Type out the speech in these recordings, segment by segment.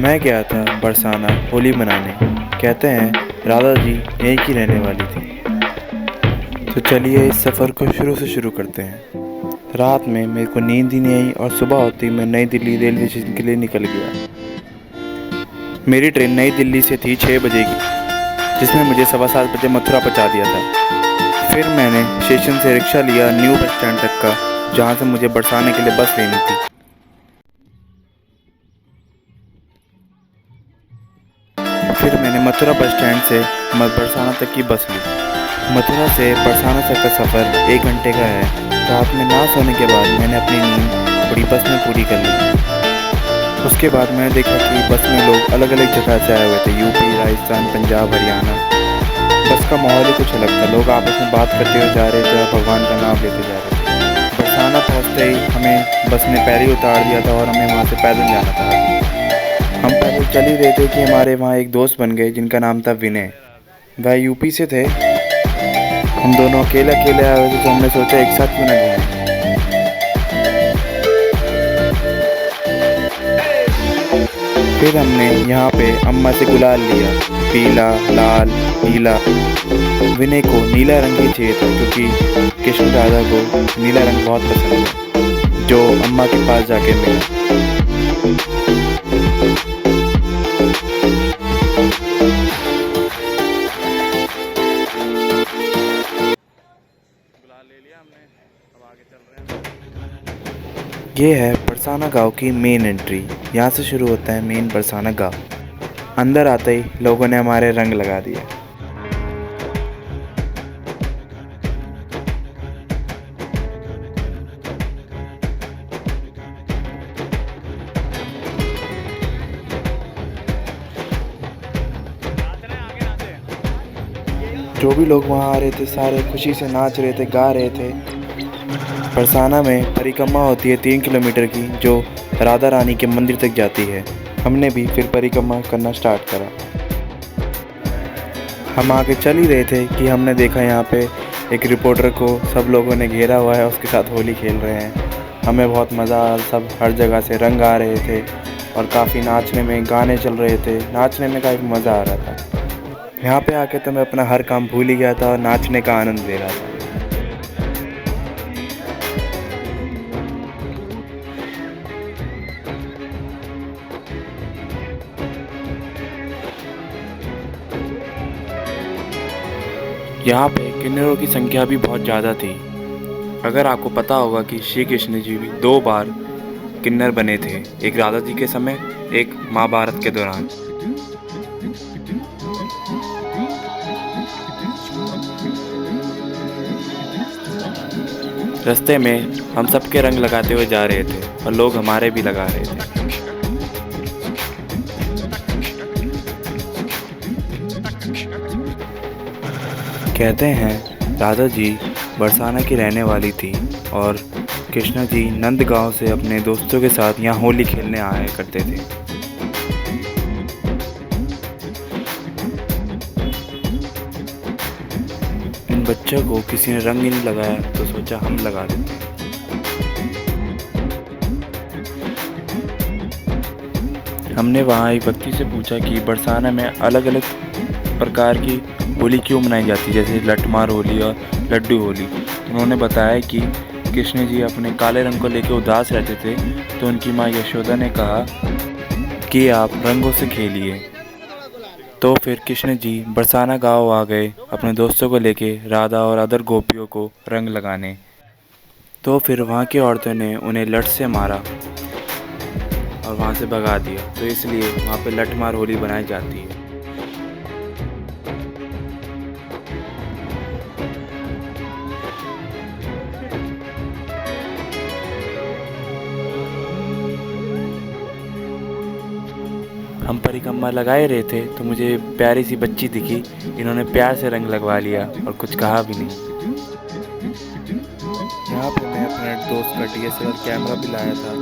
मैं गया था बरसाना होली मनाने। कहते हैं राधा जी यहीं की रहने वाली थी। तो चलिए इस सफ़र को शुरू से शुरू करते हैं। रात में मेरे को नींद ही नहीं आई और सुबह होती मैं नई दिल्ली रेलवे स्टेशन के लिए निकल गया। मेरी ट्रेन नई दिल्ली से थी 6 बजे की, जिसमें मुझे 7:15 बजे मथुरा पहुंचा दिया था। फिर मैंने स्टेशन से रिक्शा लिया न्यू बस स्टैंड तक का, जहां से मुझे बरसाने के लिए बस लेनी थी। फिर मैंने मथुरा बस स्टैंड से बरसाना तक की बस ली। मथुरा से बरसाना तक का सफ़र 1 घंटे का है। रात में ना सोने के बाद मैंने अपनी नींद बड़ी बस में पूरी कर ली। उसके बाद मैंने देखा कि बस में लोग अलग अलग जगह से आए हुए थे, यूपी, राजस्थान, पंजाब, हरियाणा। बस का माहौल ही कुछ अलग था। लोग आपस में बात करते हुए जा रहे थे और भगवान का नाम लेते जा रहे थे। बरसाना पहुँचते ही हमें बस ने पैर ही उतार दिया था और हमें वहाँ से पैदल जाना था। हम पैदल चल ही रहे थे कि हमारे वहाँ एक दोस्त बन गए जिनका नाम था विनय। वह यूपी से थे। हम दोनों अकेले अकेले आए हुए थे, तो हमने सोचा एक साथ क्यों ना घूमें। फिर हमने यहाँ पे अम्मा से गुलाल लिया, पीला, लाल, नीला। विनय को नीला रंग ही चाहिए था क्योंकि कृष्ण राधा को नीला रंग बहुत पसंद है, जो अम्मा के पास जाके मिला। गुलाल ले लिया हमने, अब आगे चल रहे हैं। ये है बरसाना गांव की मेन एंट्री। यहाँ से शुरू होता है मेन बरसाना गांव। अंदर आते ही लोगों ने हमारे रंग लगा दिया। जो भी लोग वहाँ आ रहे थे सारे खुशी से नाच रहे थे, गा रहे थे। बरसाना में परिक्रमा होती है 3 किलोमीटर की, जो राधा रानी के मंदिर तक जाती है। हमने भी फिर परिक्रमा करना स्टार्ट करा। हम आगे चल ही रहे थे कि हमने देखा यहाँ पे एक रिपोर्टर को सब लोगों ने घेरा हुआ है, उसके साथ होली खेल रहे हैं। हमें बहुत मज़ा, सब हर जगह से रंग आ रहे थे और काफ़ी नाचने में, गाने चल रहे थे, नाचने में काफ़ी मज़ा आ रहा था। यहाँ पे आके तो मैं अपना हर काम भूल ही गया था और नाचने का आनंद ले रहा था। यहाँ पे किन्नरों की संख्या भी बहुत ज़्यादा थी। अगर आपको पता होगा कि श्री कृष्ण जी भी 2 बार किन्नर बने थे, एक राधा जी के समय, एक महाभारत के दौरान। रास्ते में हम सबके रंग लगाते हुए जा रहे थे और लोग हमारे भी लगा रहे थे। कहते हैं राधा जी बरसाना की रहने वाली थी और कृष्णा जी नंदगांव से अपने दोस्तों के साथ यहाँ होली खेलने आया करते थे। इन बच्चों को किसी ने रंग ही नहीं लगाया तो सोचा हम लगा देते हैं। हमने वहाँ एक व्यक्ति से पूछा कि बरसाना में अलग अलग प्रकार की होली क्यों मनाई जाती है, जैसे लठमार होली और लड्डू होली। तो उन्होंने बताया कि कृष्ण जी अपने काले रंग को लेकर उदास रहते थे, तो उनकी माँ यशोदा ने कहा कि आप रंगों से खेलिए। तो फिर कृष्ण जी बरसाना गांव आ गए अपने दोस्तों को लेके, राधा और अदर गोपियों को रंग लगाने। तो फिर वहाँ की औरतों ने उन्हें लठ से मारा और वहाँ से भगा दिया, तो इसलिए वहाँ पे लठमार होली बनाई जाती है। हम परिक्रमा लगाए रहे थे तो मुझे प्यारी सी बच्ची दिखी, इन्होंने प्यार से रंग लगवा लिया और कुछ कहा भी नहीं। यहाँ पे मैं अपने दोस्त का DSLR कैमरा भी लाया था,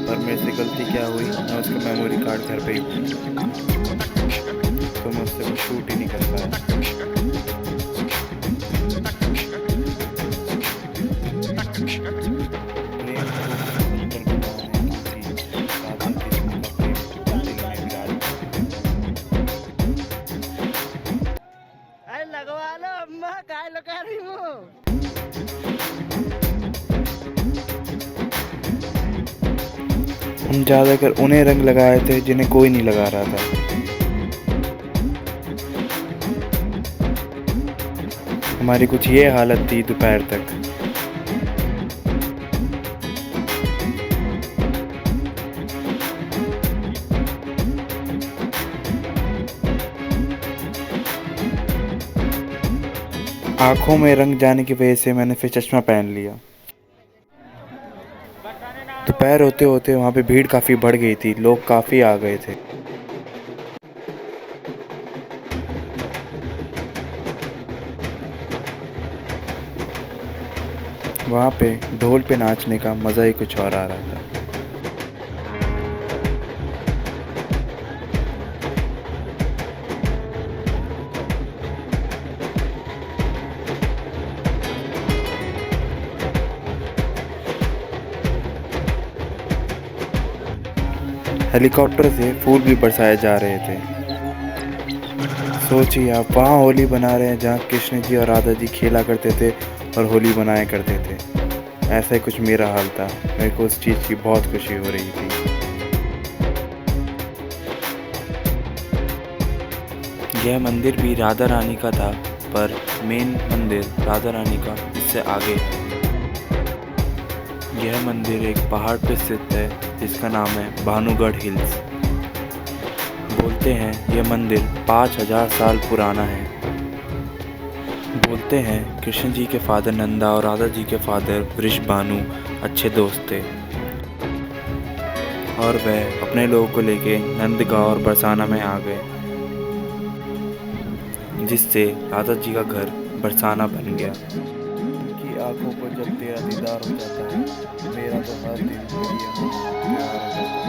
पर मेरे से गलती क्या हुई, मैं उसका मेमोरी कार्ड घर पे ही भूल गया, तो मैं उससे कुछ शूट ही नहीं कर पाया। ज़्यादातर उन्हें रंग लगाए थे जिन्हें कोई नहीं लगा रहा था। हमारी कुछ ये हालत थी दोपहर तक। आँखों में रंग जाने की वजह से मैंने फिर चश्मा पहन लिया। दोपहर होते होते वहाँ पे भीड़ काफ़ी बढ़ गई थी, लोग काफ़ी आ गए थे। वहाँ पे ढोल पे नाचने का मज़ा ही कुछ और आ रहा था। हेलीकॉप्टर से फूल भी बरसाए जा रहे थे। सोचिए आप वहाँ होली बना रहे हैं जहाँ कृष्ण जी और राधा जी खेला करते थे और होली बनाया करते थे। ऐसा ही कुछ मेरा हाल था। मेरे को उस चीज़ की बहुत खुशी हो रही थी। यह मंदिर भी राधा रानी का था, पर मेन मंदिर राधा रानी का इससे आगे है। यह मंदिर एक पहाड़ पर स्थित है जिसका नाम है भानुगढ़ हिल्स। बोलते हैं यह मंदिर 5000 साल पुराना है। बोलते हैं कृष्ण जी के फादर नंदा और राधा जी के फादर वृषभानु अच्छे दोस्त थे और वह अपने लोगों को लेके नंदगांव और बरसाना में आ गए, जिससे राधा जी का घर बरसाना बन गया। उनकी आंखों को जब तेरा दीदार हो जाता है, मेरा तो हर दिन प्यार हो जाता है।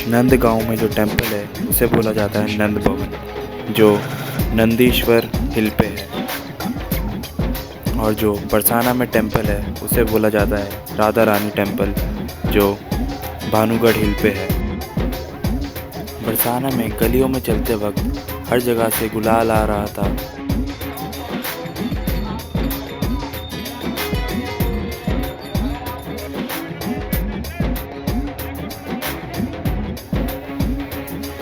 नंदगांव में जो टेंपल है उसे बोला जाता है नंद भवन, जो नंदीश्वर हिल पे है। और जो बरसाना में टेंपल है उसे बोला जाता है राधा रानी टेंपल, जो भानुगढ़ हिल पे है। बरसाना में गलियों में चलते वक्त हर जगह से गुलाल आ रहा था।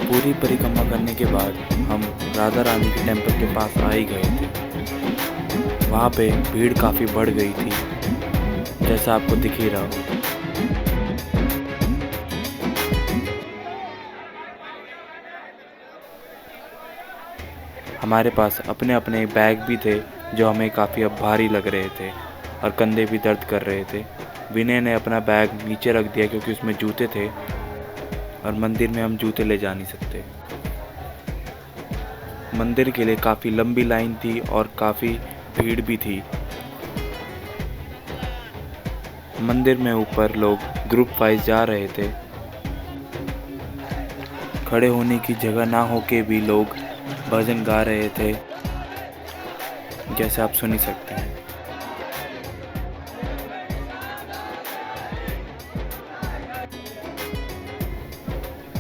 पूरी परिक्रमा करने के बाद हम राधा रानी के टेंपल के पास आ ही गए थे। वहाँ पे भीड़ काफ़ी बढ़ गई थी, जैसा आपको दिख ही रहा हो। हमारे पास अपने अपने बैग भी थे जो हमें काफ़ी अब भारी लग रहे थे और कंधे भी दर्द कर रहे थे। विनय ने अपना बैग नीचे रख दिया क्योंकि उसमें जूते थे और मंदिर में हम जूते ले जा नहीं सकते। मंदिर के लिए काफ़ी लंबी लाइन थी और काफ़ी भीड़ भी थी। मंदिर में ऊपर लोग ग्रुप वाइज जा रहे थे। खड़े होने की जगह ना होके भी लोग भजन गा रहे थे, जैसे आप सुन ही सकते हैं।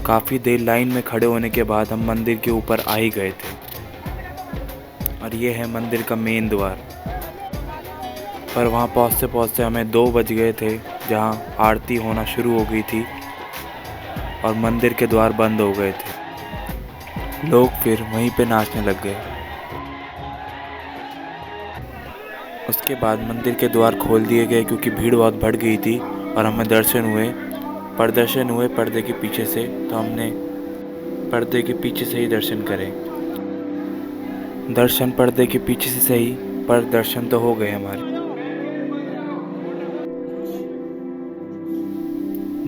काफ़ी देर लाइन में खड़े होने के बाद हम मंदिर के ऊपर आ ही गए थे और ये है मंदिर का मेन द्वार। पर वहाँ पहुँचते पहुँचते हमें 2 बज गए थे, जहाँ आरती होना शुरू हो गई थी और मंदिर के द्वार बंद हो गए थे। लोग फिर वहीं पे नाचने लग गए। उसके बाद मंदिर के द्वार खोल दिए गए क्योंकि भीड़ बहुत बढ़ गई थी और हमें प्रदर्शन हुए पर्दे के पीछे से, तो हमने पर्दे के पीछे से ही दर्शन करे। दर्शन पर्दे के पीछे से सही, पर दर्शन तो हो गए हमारे।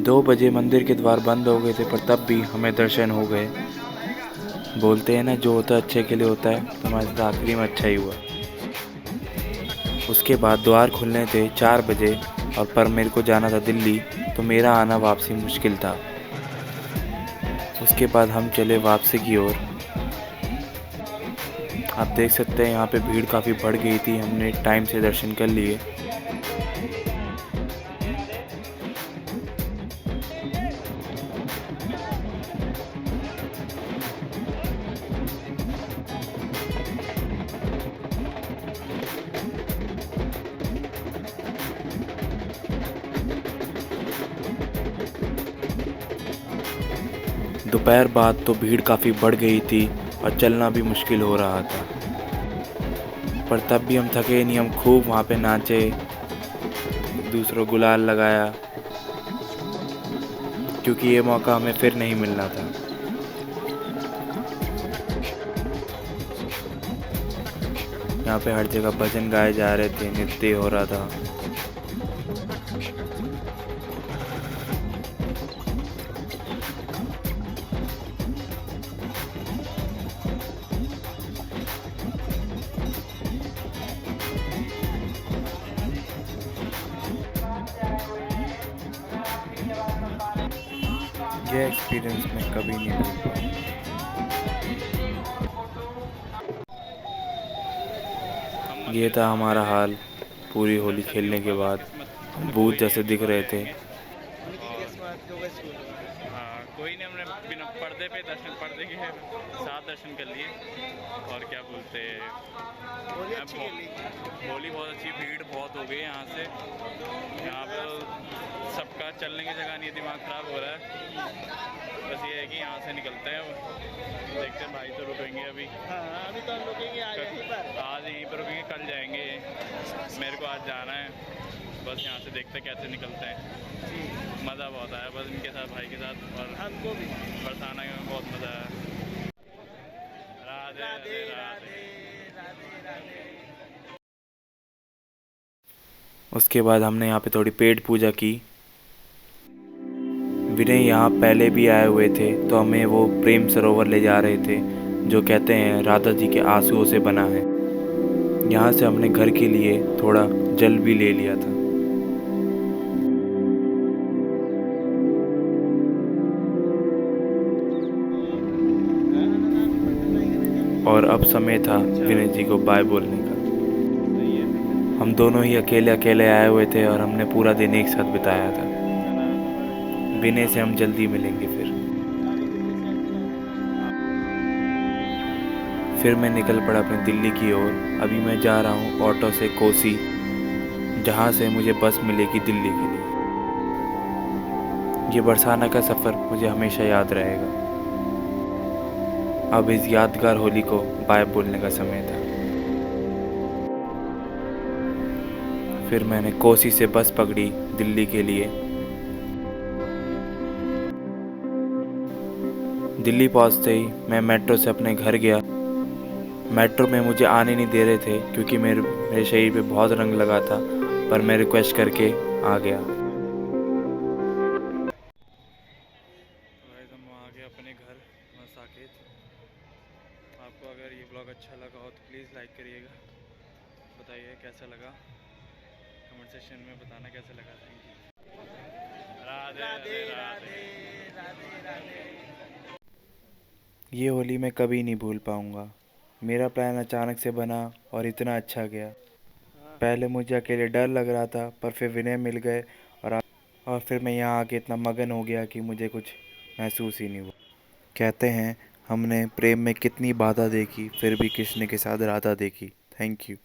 2 बजे मंदिर के द्वार बंद हो गए थे, पर तब भी हमें दर्शन हो गए। बोलते हैं ना, जो होता है अच्छे के लिए होता है, तो हमारे साथ आखिरी में अच्छा ही हुआ। उसके बाद द्वार खुलने थे 4 बजे और पर मेरे को जाना था दिल्ली, तो मेरा आना वापसी मुश्किल था। उसके बाद हम चले वापसी की ओर। आप देख सकते हैं यहाँ पे भीड़ काफ़ी बढ़ गई थी। हमने टाइम से दर्शन कर लिए। दोपहर बाद तो भीड़ काफ़ी बढ़ गई थी और चलना भी मुश्किल हो रहा था, पर तब भी हम थके नहीं। हम खूब वहाँ पे नाचे, दूसरों गुलाल लगाया, क्योंकि ये मौका हमें फिर नहीं मिलना था। यहाँ पे हर जगह भजन गाए जा रहे थे, नृत्य हो रहा था। ये एक्सपीरियंस मैं कभी नहीं भूल पाऊंगा। ये था हमारा हाल पूरी होली खेलने के बाद। हम भूत जैसे दिख रहे थे। हाँ, कोई नहीं, हमने बिना पर्दे पे दर्शन, पर्दे के साथ दर्शन कर लिए। और क्या बोलते हैं, होली बहुत अच्छी, भीड़ बहुत हो गई यहाँ से। यहाँ पे तो सबका चलने की जगह नहीं है, दिमाग ख़राब हो रहा है। बस ये है कि यहाँ से निकलते हैं, देखते हैं। भाई तो रुकेंगे अभी। हाँ, अभी तो हम रुकेंगे आज यहीं पर। आज यहीं पर रुकेंगे, कल जाएंगे। मेरे को आज जाना है, बस यहाँ से देखते कैसे निकलते हैं। मज़ा बहुत आया बस इनके साथ, भाई के साथ, और हमको भी बरसाना में बहुत मज़ा आया। राधे राधे राधे। राधे राधे। उसके बाद हमने यहाँ पे थोड़ी पेट पूजा की। विनय यहाँ पहले भी आए हुए थे, तो हमें वो प्रेम सरोवर ले जा रहे थे, जो कहते हैं राधा जी के आंसुओं से बना है। यहाँ से हमने घर के लिए थोड़ा जल भी ले लिया था। और अब समय था विनय जी को बाय बोलने का। हम दोनों ही अकेले अकेले आए हुए थे और हमने पूरा दिन एक साथ बिताया था। विनय से हम जल्दी मिलेंगे फिर मैं निकल पड़ा अपने दिल्ली की ओर। अभी मैं जा रहा हूँ ऑटो से कोसी, जहाँ से मुझे बस मिलेगी दिल्ली के लिए। ये बरसाना का सफ़र मुझे हमेशा याद रहेगा। अब इस यादगार होली को बाय बोलने का समय था। फिर मैंने कोसी से बस पकड़ी दिल्ली के लिए। दिल्ली पहुंचते ही मैं मेट्रो से अपने घर गया। मेट्रो में मुझे आने नहीं दे रहे थे, क्योंकि मेरे शरीर पे बहुत रंग लगा था, पर मैं रिक्वेस्ट करके आ गया। हम आ गए अपने घर साकेत। आपको अगर ये ब्लॉग अच्छा लगा हो तो प्लीज़ लाइक करिएगा, बताइए कैसा लगा, कमेंट सेक्शन में बताना कैसा लगा। Thank you. राधे राधे राधे। राधे राधे। ये होली मैं कभी नहीं भूल पाऊंगा। मेरा प्लान अचानक से बना और इतना अच्छा गया। पहले मुझे अकेले डर लग रहा था, पर फिर विनय मिल गए और फिर मैं यहाँ आके इतना मगन हो गया कि मुझे कुछ महसूस ही नहीं हुआ। कहते हैं हमने प्रेम में कितनी बाधा देखी, फिर भी कृष्ण के साथ राधा देखी। Thank you.